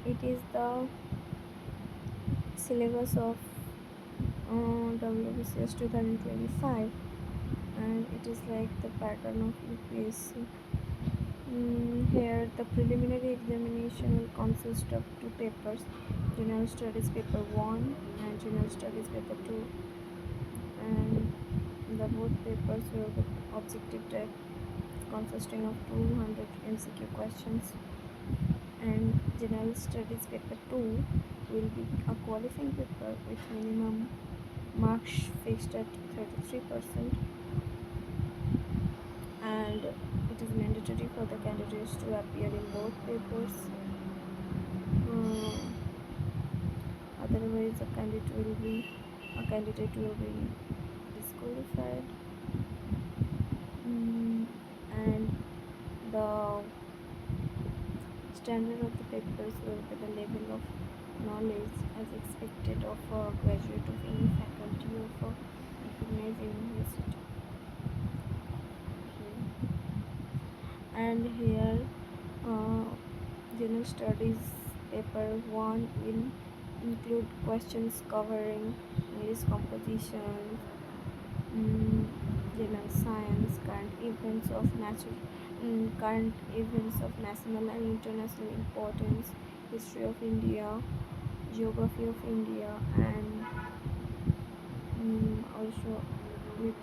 it is the syllabus of WBCS 2025, and it is like the pattern of UPSC. Here, the preliminary examination will consist of two papers: General Studies Paper 1 and General Studies Paper 2, and the both papers will be objective type, consisting of 200 MCQ questions, and General Studies Paper 2 will be a qualifying paper with minimum marks fixed at 33%, and it is mandatory for the candidates to appear in both papers. Otherwise, a candidate will be disqualified. And the standard of the papers will be the level of knowledge as expected of a graduate of any faculty of a recognized university. And here, General Studies Paper 1 will include questions covering English composition, general science, current events of national and international importance, history of India, geography of India, and also with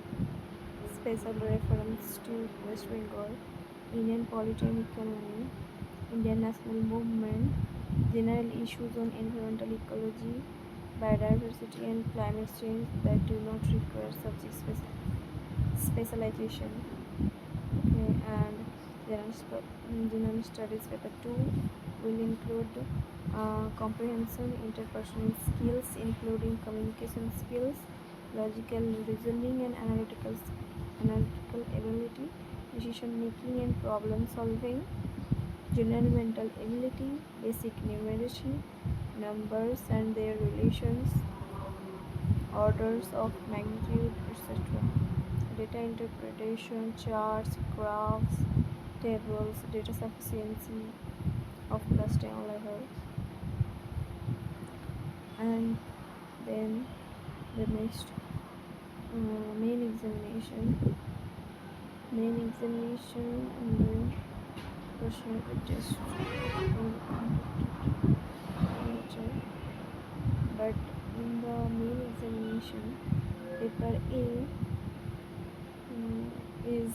special reference to West Bengal, Indian polity and economy, Indian national movement, general issues on environmental ecology, biodiversity, and climate change that do not require subject specialization. Okay, and general studies paper 2 will include comprehension, interpersonal skills, including communication skills, logical reasoning, and analytical ability, decision making and problem solving, general mental ability, basic numeracy, numbers and their relations, orders of magnitude, etc. Data interpretation, charts, graphs, tables, data sufficiency of class 10 levels. And then the next main examination and then personality test will be conducted later. But in the main examination, paper A is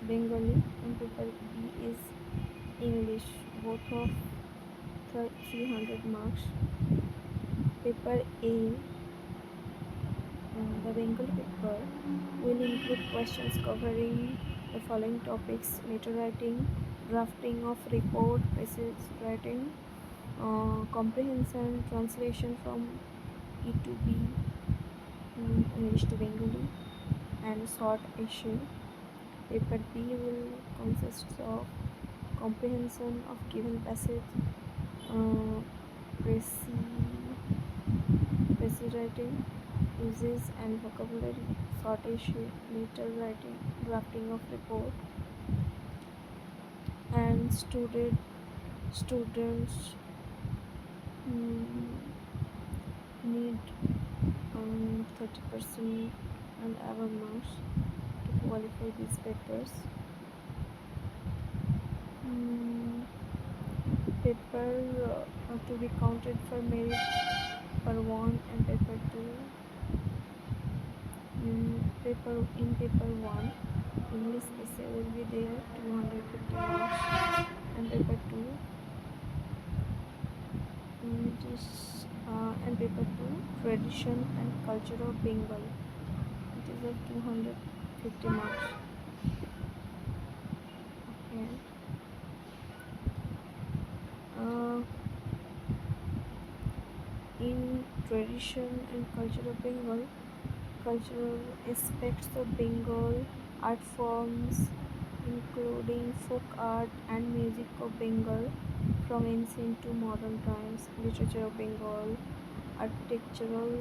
Bengali and paper B is English, both of 300 marks. Paper A, the Bengali paper, will include questions covering the following topics: letter writing, drafting of report, passage writing, comprehension, translation from E to B, English to Bengali, and short essay. Paper B will consist of comprehension of given passage, passage writing, uses and vocabulary, short essay, letter writing, drafting of report, and students need 30% and above marks to qualify these papers. Paper to be counted for merit paper 1 and paper 2. Paper 1 English essay will be there 250 marks, and paper 2 and paper 2 tradition and culture of Bengal, it is of 250 marks. Okay. In tradition and culture of Bengal, cultural aspects of Bengal, art forms including folk art and music of Bengal from ancient to modern times, literature of Bengal, architectural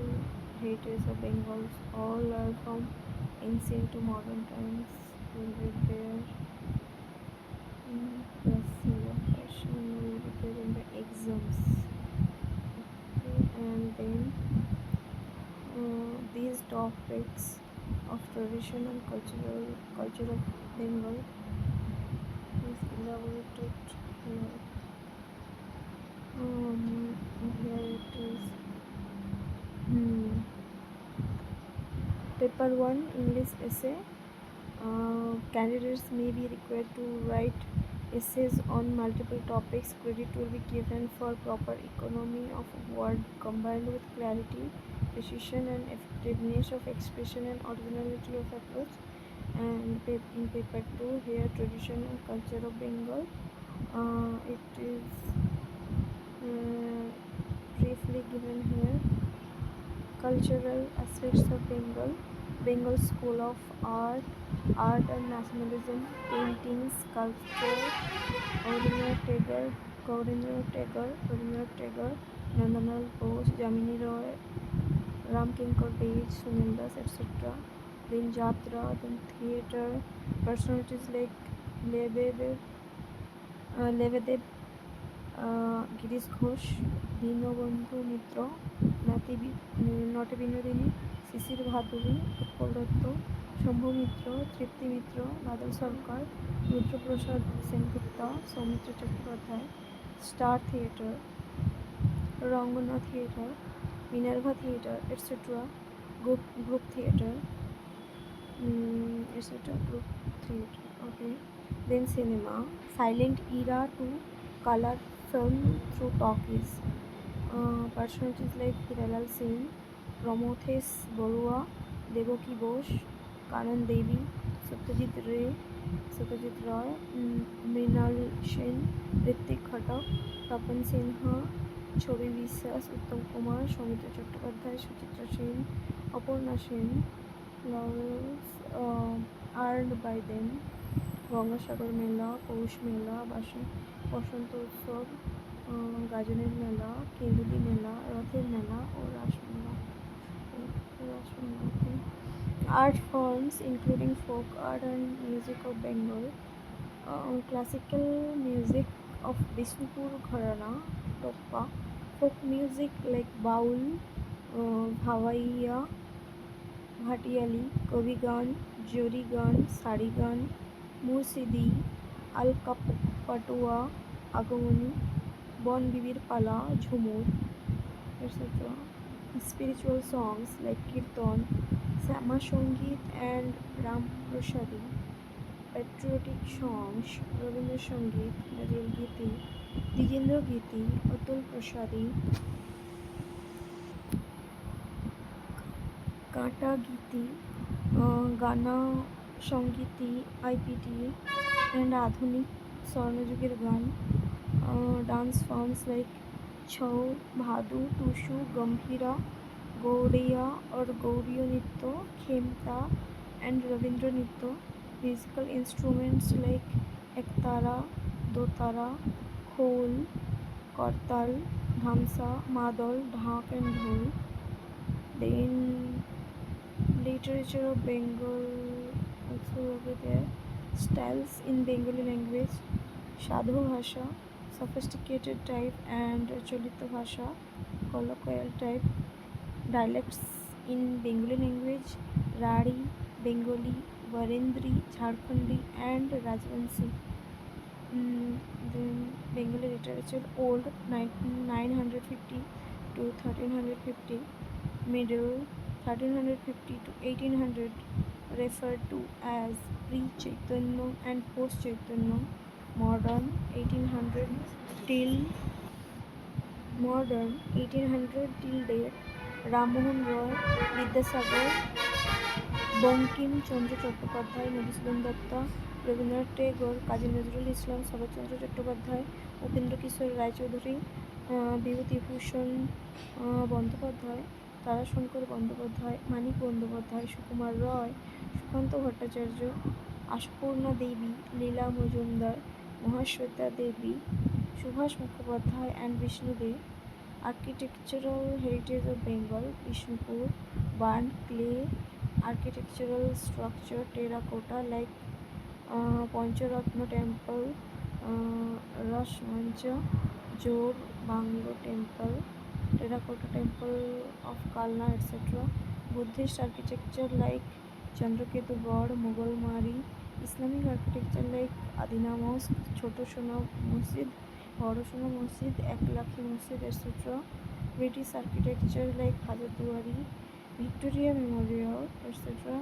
heritage of Bengal, all are from ancient to modern times will be there. Plus, fashion will be there in the exam. aspects of tradition and culture of Bengal is elaborated here. Here it is. Paper 1 English essay. Candidates may be required to write essays on multiple topics. Credit will be given for proper economy of word combined with clarity, precision and effectiveness of expression and originality of approach. And in paper 2 here tradition and culture of Bengal. It is briefly given here. Cultural aspects of Bengal. Bengal School of Art, Art and Nationalism, Painting, Sculpture, Rabindranath Tagore, Nandalal Bose, Jamini Roy, Ram Kinkar Bej, Sunil Das, etc. Then Jatra, then theatre, personalities like Lebedev, Girish Ghosh, Dinabandhu Mitra, Nati Binodini, Sisir Bhaduri, Utpal Dutt, Shambhu Mitra, Tripti Mitra, Badal Sarkar, Rudraprasad Sengupta, Soumitra Chattopadhyay, Star Theatre, Rangana Theatre, Minerva Theatre, etcetera, group theater, etc. Group theater. Okay. Then cinema, silent era to color film through talkies. Personalities like Hiralal Singh, Prometheus Borua, Devaki Bose, Kanan Devi, Satyajit Roy, Mrinal Sen, Ritik Khatak, Tapan Sinha, Chobi বিশ্বাস, Uttam Kumar, Soumitra Chattopadhyay, Suchitra Sen, Aparna Sen, laurels earned by them, Gangasagar মেলা, পৌষ মেলা, বসন্ত উৎসব, গাজনের মেলা, কেঁদুলি মেলা, রথের মেলা ও রাস মেলা. Art forms including folk art and music of Bengal. Classical music of Bishnupur Gharana, Toppa, folk music like Baul, Bhavaiya, ভাটিয়ালি, কবি গান, জরি গান, সারি গান, মুর্শিদি, আলকা পাটুয়া, আগমনী, বন বিবির পালা, ঝুমুর, etc. Spiritual songs like Kirtan, Sama Sangit and Ram Prasadi. Patriotic songs, Rabindra Sangit, Nazrul Giti, Dijendra Giti, Atul Prasadi, কাটা গীতি, গানা সঙ্গীতি, আইপিটি and আধুনিক স্বর্ণযুগের গান. Dance forms like Chhau, Bhadu, Tusu, Gambhira, Gaudiya or গৌড়ীয় নৃত্য, খেমতা and রবীন্দ্র নৃত্য. Musical instruments like একতারা, দোতারা, খোল, করতাল, ধামসা, মাদল, ঢাক and ঢোল. Then literature of Bengal also over there. Styles in Bengali language, Sadhu Bhasha, sophisticated type and Cholito Bhasha, colloquial type. Dialects in Bengali language, Rari, Bengali, Varendri, Jharkhandi and Rajvanshi. Then Bengali literature, old 950 to 1350, middle 1350 to 1800, referred to as pre-Chaitanya and post-Chaitanya. Modern 1800 till date. Rammohon Roy, Vidyasagar, Bankim Chandra Chattopadhyay, Madhusudan Dutta, Rabindranath Tagore, Kazi Nazrul Islam, Saratchandra Chattopadhyay, Upendra Kishore Roychowdhury, Bibhutibhushan Bandyopadhyay, Tarashankar Bandyopadhyay, Manik Bandyopadhyay, Sukumar Roy, Sukanta Bhattacharya, Ashapurna Devi, Leela Majumdar, Mahasweta Devi, Subhash Mukhopadhyay and Vishnu they. Architectural heritage of Bengal, Bishnupur, burnt clay, architectural structure, terracotta like Pancharatna temple, Rashmancha, Jog, Banglo temple, terracotta temple of Kalna, etc. Buddhist architecture like Chandraketu God, Mughal Mari, Islamic architecture like Adina Mosque, Choto Shona Masjid, Boro Shona Masjid, Eklakhi Masjid, etc. British architecture like Hazrat Duwari, Victoria Memorial, etc.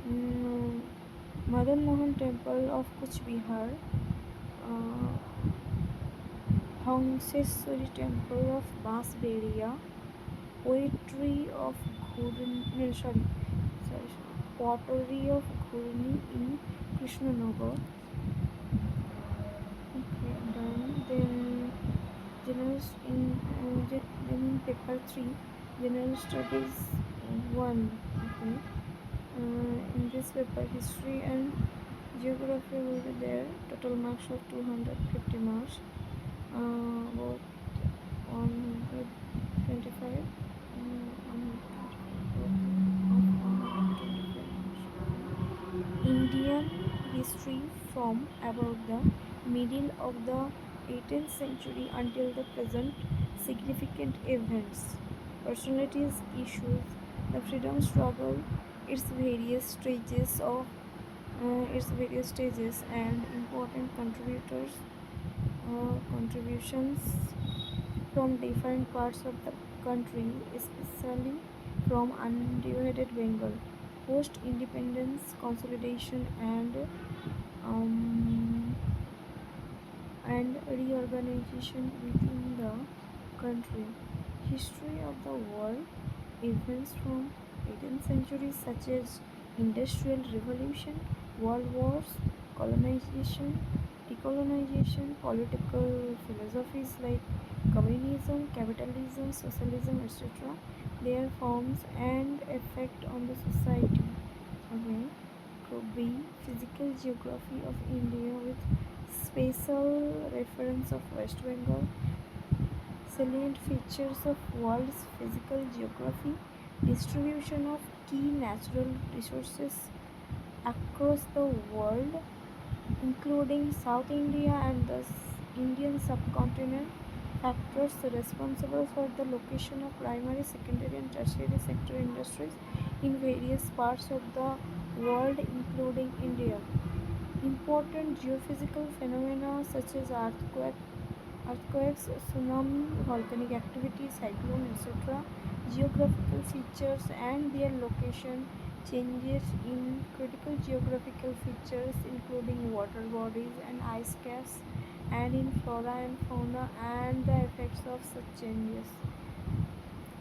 Mm, Madan Mohan Temple of Kuch Bihar, uh, Hongseswari Temple of Basberia, poetry of sorry, pottery of Ghurni in Krishnanagar. Okay, done. General then in paper 3, general studies 1. Okay. In this paper, history and geography will be there. Total marks of 250 marks. About 125. 125 Indian history from about the middle of the 18th century until the present, significant events, personalities, issues, the freedom struggle, its various stages and important contributions from different parts of the country, especially from undivided Bengal, post-independence consolidation um, and reorganization within the country. History of the world, events from 18th century such as Industrial Revolution, World Wars, colonization, decolonization, political philosophies like communism, capitalism, socialism, etc., their forms and effect on the society. Okay. Could be physical geography of India with special reference of West Bengal, salient features of world's physical geography, distribution of key natural resources across the world, including South India and the Indian subcontinent, factors responsible for the location of primary, secondary, and tertiary sector industries in various parts of the world, including India. Important geophysical phenomena such as earthquakes, tsunami, volcanic activity, cyclone, etc. Geographical features and their location, changes in critical geographical features including water bodies and ice caps, and in flora and fauna and the effects of such changes.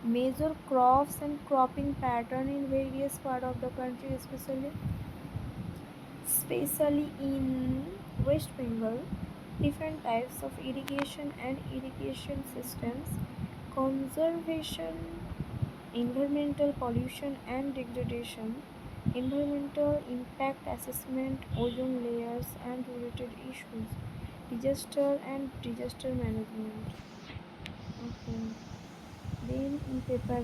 Major crops and cropping pattern in various parts of the country, especially in West Bengal, different types of irrigation and irrigation systems, conservation, environmental pollution and degradation, environmental impact assessment, ozone layers and related issues, disaster and disaster management. Okay. Then in paper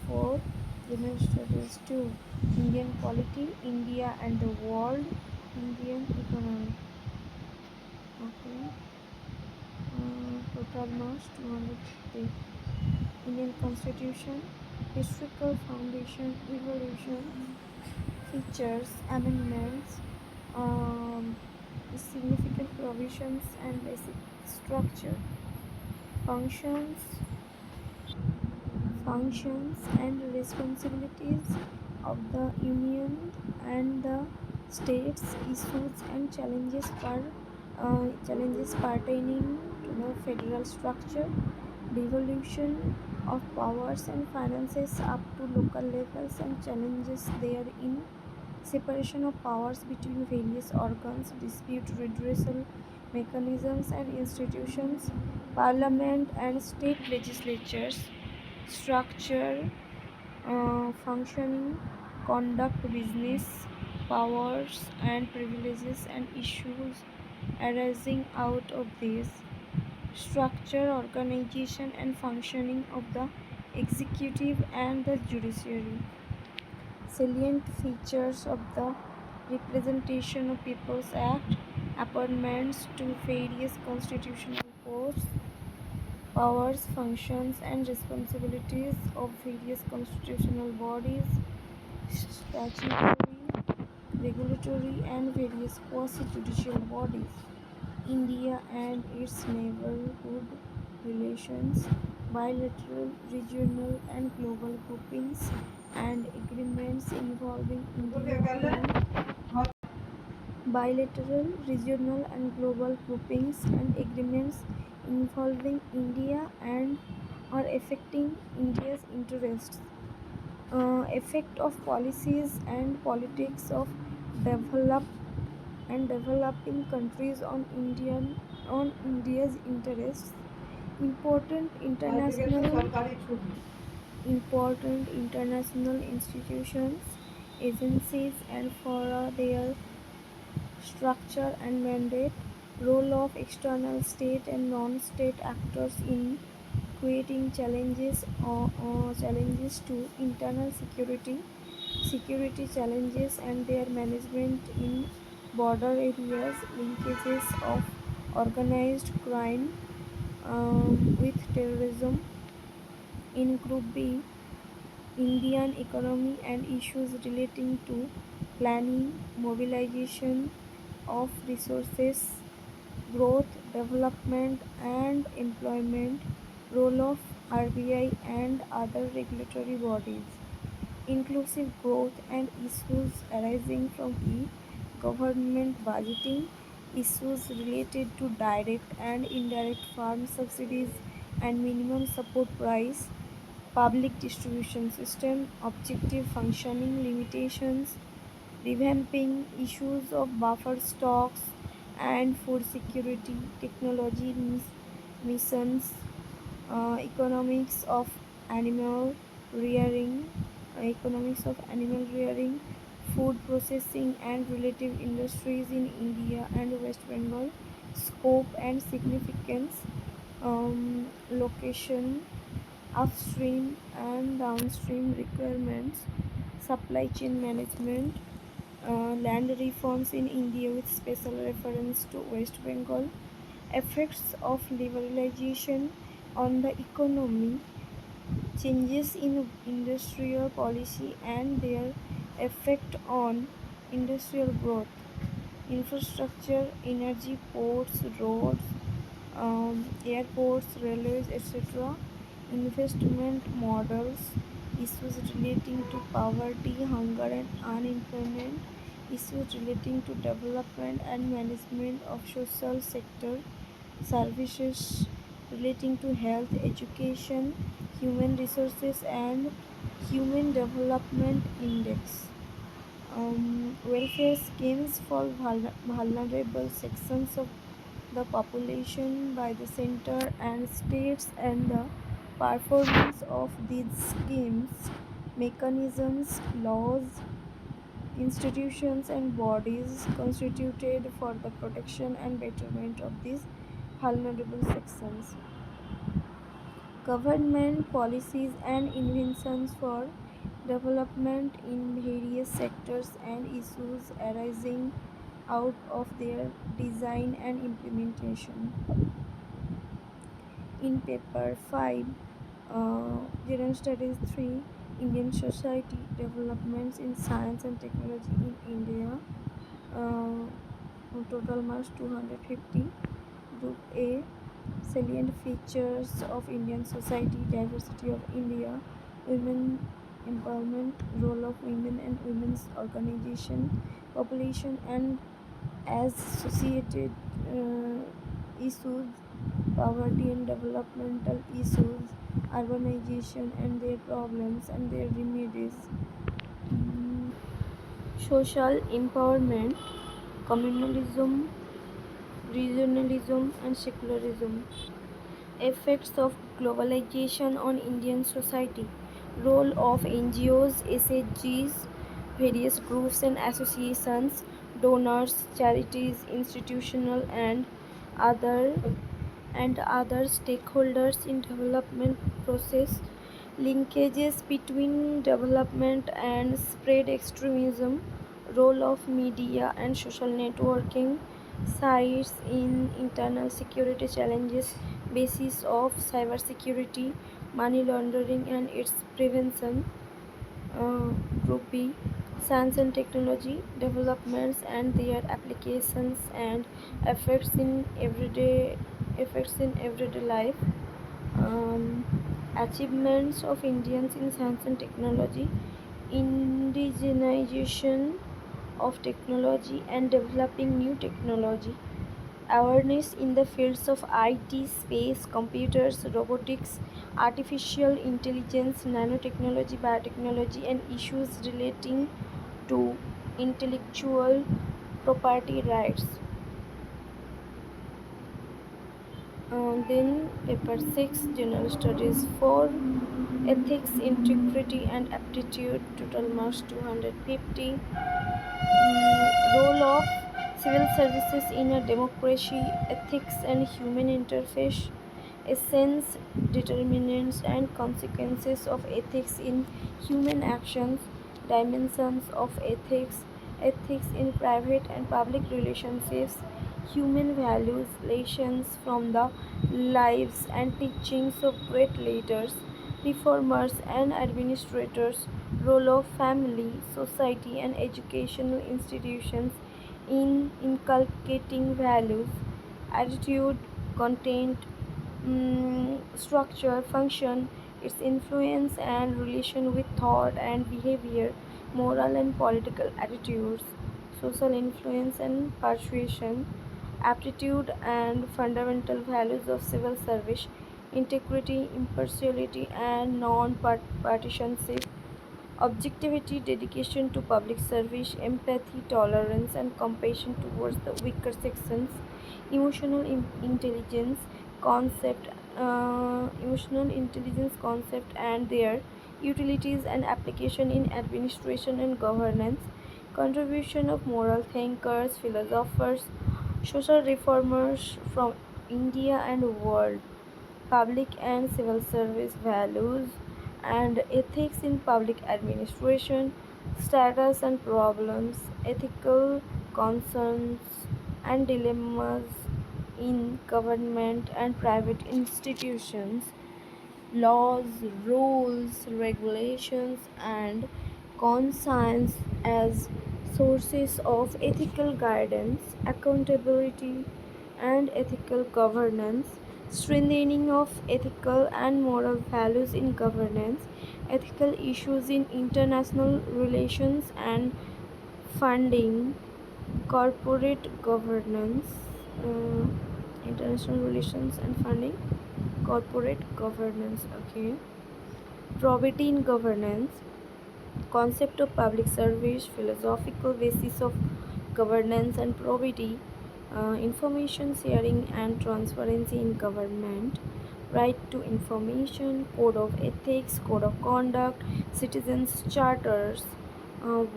4, General Studies 2, Indian Polity, India and the World, Indian Economy. Okay. Total marks 250. Indian Constitution, Historical Foundation, Evolution, Features, Amendments, um, significant provisions and basic structure, functions, functions and responsibilities of the Union and the states, issues and challenges pertaining to the federal structure, devolution of powers and finances up to local levels and challenges therein, separation of powers between various organs, dispute redressal mechanisms and institutions, parliament and state legislatures, structure, functioning, conduct business, powers and privileges and issues arising out of this, structure, organization and functioning of the executive and the judiciary, salient features of the Representation of People's Act, appointments to various constitutional posts, powers, functions, and responsibilities of various constitutional bodies, statutory, regulatory, and various quasi-judicial bodies. India and its neighborhood relations, bilateral, regional, and global groupings, and agreements involving India and bilateral, regional, and global groupings and agreements involving India and or affecting India's interests. Effect of policies and politics of developed and developing countries on India's interests. Important international institutions, agencies, and for their structure and mandate, role of external state and non-state actors in creating challenges to internal security challenges and their management in border areas, linkages of organized crime with terrorism. In Group B, Indian economy and issues relating to planning, mobilization of resources, growth, development, and employment, role of RBI and other regulatory bodies, inclusive growth and issues arising from government budgeting, issues related to direct and indirect farm subsidies and minimum support price, public distribution system, objective functioning limitations, revamping issues of buffer stocks and food security, technology missions, animal rearing, animal rearing, food processing and related industries in India and West Bengal, scope and significance, location, upstream and downstream requirements, supply chain management, land reforms in India with special reference to West Bengal, effects of liberalization on the economy, changes in industrial policy and their effect on industrial growth, infrastructure, energy, ports, roads, airports, railways, etc., investment models, issues relating to poverty, hunger, and unemployment, issues relating to development and management of social sector, services relating to health, education, human resources, and human development index. Welfare schemes for vulnerable sections of the population by the center and states and the performance of these schemes, mechanisms, laws, institutions and bodies constituted for the protection and betterment of these vulnerable sections. Government policies and inventions for development in various sectors and issues arising out of their design and implementation. In paper 5, General Studies 3, Indian Society, Developments in Science and Technology in India, total marks 250. Group A, Salient Features of Indian Society, Diversity of India, Women Empowerment, Role of Women and Women's Organization, Population and Associated Issues, Poverty and Developmental Issues, Urbanization and their problems and their remedies, Social Empowerment, Communalism, Regionalism and Secularism, Effects of Globalization on Indian Society, Role of NGOs, SHGs, various groups and associations, donors, charities, institutional other other stakeholders in development process, linkages between development and spread extremism, role of media and social networking, sites in internal security challenges, basis of cybersecurity, money laundering and its prevention. uh, Group B, science and technology developments and their applications and effects in everyday life. um, Achievements of Indians in science and technology, indigenization of technology and developing new technology, awareness in the fields of IT, space, computers, robotics, artificial intelligence, nanotechnology, biotechnology, and issues relating to intellectual property rights. Then paper 6, general studies 4, ethics, integrity, and aptitude, total marks 250. Role of civil services in a democracy, ethics and human interface, essence, determinants and consequences of ethics in human actions, dimensions of ethics, ethics in private and public relationships, human values, lessons from the lives and teachings of great leaders, reformers and administrators, role of family, society and educational institutions in inculcating values, attitude, content, structure, function, its influence and relation with thought and behavior, moral and political attitudes, social influence and persuasion, aptitude and fundamental values of civil service, integrity, impartiality and non-partisanship, objectivity, dedication to public service, empathy, tolerance, and compassion towards the weaker sections, intelligence concept, emotional intelligence concept, and their utilities and application in administration and governance, contribution of moral thinkers, philosophers, social reformers from India and world, public and civil service values and ethics in public administration, status and problems, ethical concerns and dilemmas in government and private institutions, laws, rules, regulations, and conscience as sources of ethical guidance, accountability, and ethical governance, strengthening of ethical and moral values in governance, ethical issues in international relations and funding, corporate governance, uh, international relations and funding, corporate governance. Okay, probity in governance, concept of public service, philosophical basis of governance and probity, information sharing and transparency in government, right to information, code of ethics, code of conduct, citizens charters,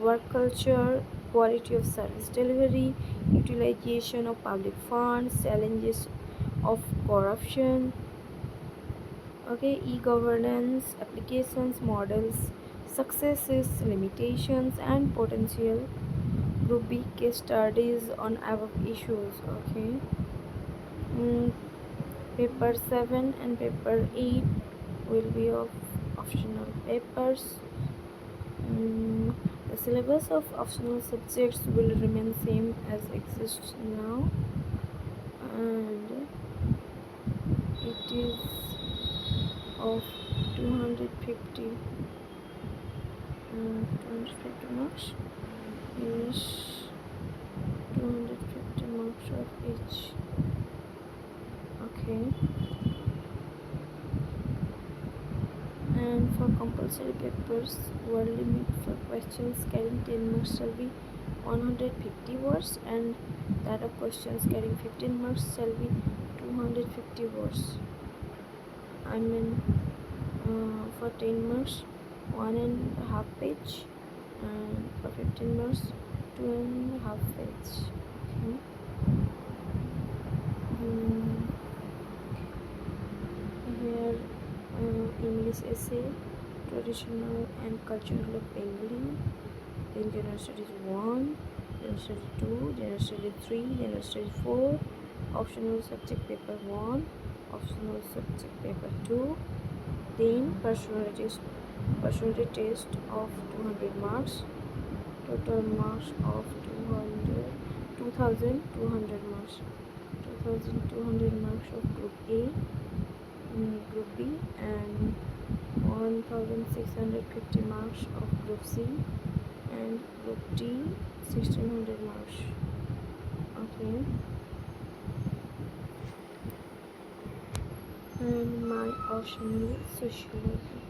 work culture, quality of service delivery, utilization of public funds, challenges of corruption. Okay, e-governance, applications, models, successes, limitations, and potential. Group B, case studies on above issues. Okay. Mm, Paper 7 and paper 8 will be of optional papers. The syllabus of optional subjects will remain same as exists now, and it is of 250 marks. Is 250 marks of each. Okay. And for compulsory papers, word limit for questions carrying 10 marks shall be 150 words, and that of questions carrying 15 marks shall be 250 words. I mean, for 10 marks, 1.5 page, and for 15 marks, 2.5 page. Okay. Here, English essay, traditional and cultural of Bengali, then general studies 1, general studies 2, general studies 3, general studies 4, optional subject paper 1, optional subject paper 2. Then personality test of 200 marks. Total marks of 2200 marks. 2200 marks of group A, group B, and 1650 marks of group C, and group D 1600 marks. Okay, and my option is sociology.